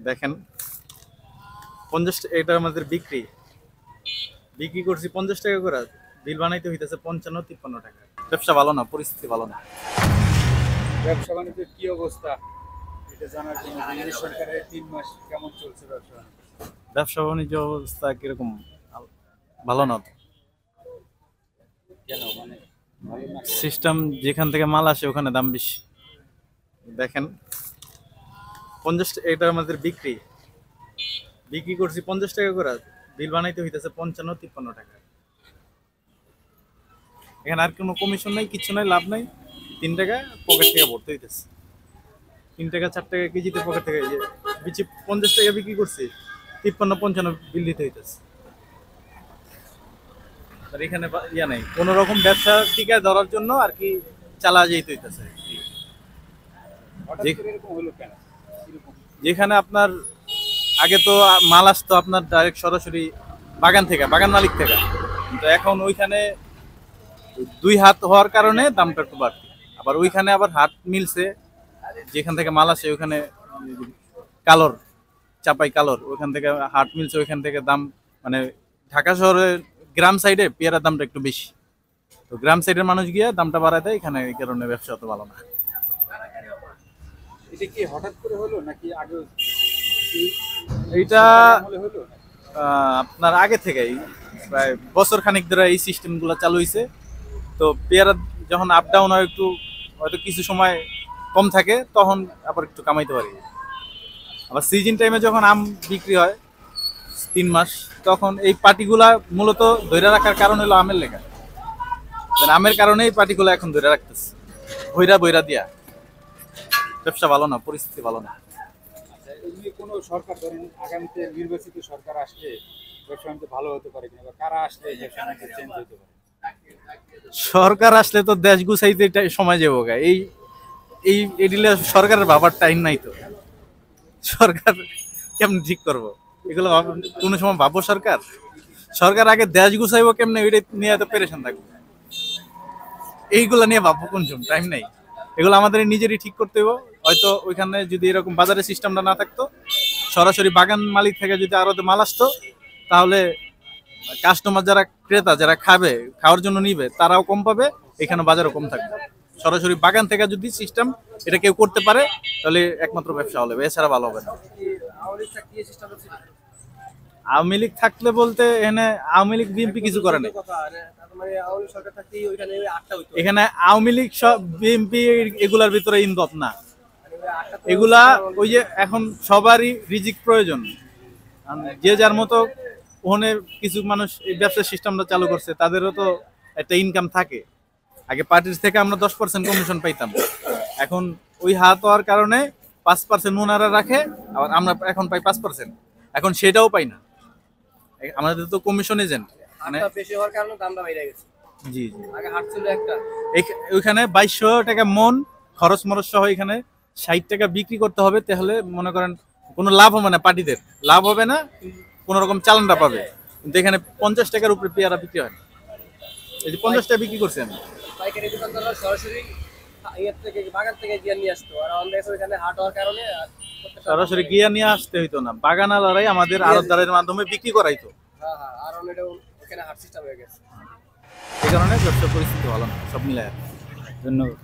দেখেন 50 এটা আমাদের বিক্রি বিক্রি করছি 50 টাকা করে, বিল বানাইতে হইতেছে 55-53 টাকা। ব্যবসা ভালো না, পরিস্থিতি ভালো না। ব্যবসা বাণিজ্যের কি অবস্থা এটা জানার জন্য বাংলাদেশ সরকারের 3 মাস কেমন চলছে ব্যবসা বাণিজ্য? ব্যবসা বাণিজ্য অবস্থা কিরকম? ভালো না। কেন মানে ভালো না? সিস্টেম যেখান থেকে মাল আসে ওখানে দাম বেশি। দেখেন 50 এটা আমাদের বিক্রি বিক্রি করছি 50 টাকা করে, বিল বানাইতে হইতেছে 55-53 টাকা। এখানে আর কোনো কমিশন নাই, কিছু নাই, লাভ নাই। 3 টাকা পকেট থেকে ভরতে হইতেছে। 3 টাকা 4 টাকা কেজিতে পকেট থেকে যে বিচি 50 টাকা বিক্রি করছি, 53-55 বিল দিতে হইতেছে। আর এখানে ইয়া নাই, কোনো রকম ব্যবসা টিকায় ধরার জন্য আর কি চালা যেতে হইতেছে। হঠাৎ করে এরকম হলো কেন? এরকম যেখানে আপনার আগে তো মাল আসতো আপনার ডাইরেক্ট সরাসরি বাগান থেকে, বাগান মালিক থেকে, কিন্তু এখন ওইখানে 2 হাত হওয়ার কারণে দামটা একটু বাড়তি। আবার ওইখানে আবার হাট মিলছে, যেখান থেকে মাল আসে ওইখানে কালোর চাপাই কালোর, ওইখান থেকে হাট মিলছে, ওইখান থেকে দাম মানে ঢাকা শহরের গ্রাম সাইডে পেয়ারার দামটা একটু বেশি, তো গ্রাম সাইডের মানুষ গিয়ে দামটা বাড়ায় দেয়, এখানে এই কারণে ব্যবসা অত ভালো না। এটা কি হঠাৎ করে হলো নাকি আগে এইটা আমলে হলো? আপনার আগে থেকেই প্রায় বছর খানিক ধরে এই সিস্টেমগুলো চালু হয়েছে। তো পেয়ারা যখন আপ ডাউন হয়, একটু হয়তো কিছু সময় কম থাকে, তখন আবার একটু কামাইতে পারি। আবার সিজন টাইমে যখন আম বিক্রি হয় 3 মাস, তখন এই পাটিগুলা মূলত ধরে রাখার কারণ হলো আমের লেখা। আমের কারণে এই পাটিগুলো এখন ধরে রাখতেছে বইরা বইরা দিয়া। ব্যবসা ভালো না, পরিস্থিতি ভালো না। আচ্ছা, এমনি কোনো সরকার ধরেন আগামীতে নির্বাচিত সরকার আসলে ব্যবসা বাণিজ্য ভালো হতে পারে কিনা, বা কারা আসলে ব্যবসা বাণিজ্য চেঞ্জ হতে পারে? সরকার আসলে তো দেশ গুছাইতে সময় যাবো গা। এই এই এডিলে সরকারের ভাবার টাইম নাই তো। সরকার কেমন ঠিক করবো এগুলো কোনো সময় ভাববো? সরকার সরকার আগে দেশ গুছাইবো কেমনে, ওইটা নিয়ে এত পেরেশান থাকবো। এইগুলা নিয়ে ভাববো কোন সময়? টাইম নাই। এগুলো আমাদের নিজেরই ঠিক করতে হবে। হয়তো ওইখানে যদি এরকম বাজারের সিস্টেমটা না থাকতো, সরাসরি বাগান মালিক থেকে যদি আরো মাল আসতো, তাহলে কাস্টমার যারা ক্রেতা যারা খাবে, খাওয়ার জন্য নিবে, তারাও কম পাবে, এখানে বাজারও কম থাকবে। সরাসরি বাগান থেকে যদি সিস্টেম এটা কেউ করতে পারে, তাহলে একমাত্র ব্যবসা হবে, এছাড়া ভালো হবে না। আওয়ামী লীগ থাকলে বলতে এখানে আওয়ামী লীগ বিএনপি কিছু করে নাই। এখানে আওয়ামী লীগ সব বিএনপি এগুলার ভিতরে ইনভলভ না। এগুলা ওই যে এখন সবারই রিজিক প্রয়োজন, যে যার মতো ওখানে কিছু মানুষ এই ব্যবসার সিস্টেমটা চালু করছে, তাদেরও তো একটা ইনকাম থাকে। আগে পার্টির থেকে আমরা 10% কমিশন পাইতাম, এখন ওই হাত হওয়ার কারণে 5% ওনারা রাখে, আবার আমরা এখন পাই 5%, এখন সেটাও পাই না। আমাদের তো কমিশন এজেন্ট মানে বেশি হওয়ার কারণে দামটা বেড়ে গেছে। জি জি, আগে হাট ছিল একটা, ওইখানে 2200 টাকা মন খরচ মরচ সহ এখানে 60 টাকা বিক্রি করতে হবে, তাহলে মনে করেন কোনো লাভ হবে না, পার্টিদের লাভ হবে না, কোন রকম চালানটা পাবে। কিন্তু এখানে 50 টাকার উপরে পেয়ারা বিক্রি হয় না। এই যে 50 টাকা বিক্রি করছি আমি। পাইকারি দোকানদাররা সরাসরি ইয়ের থেকে বাগান থেকে গিয়ে নিয়ে আসতো, আর আমাদের ওইখানে হাট হওয়ার কারণে সরাসরি গিয়া নিয়ে আসতে হইতো না, বাগানালারাই আমাদের আড়তদারের মাধ্যমে বিক্রি করাইতো। হ্যাঁ হ্যাঁ, আর এটা ওখানে হাট সিস্টেম হয়ে গেছে। এই কারণে ব্যবসার পরিস্থিতি ভালো না, সব মিলায়। ধন্যবাদ।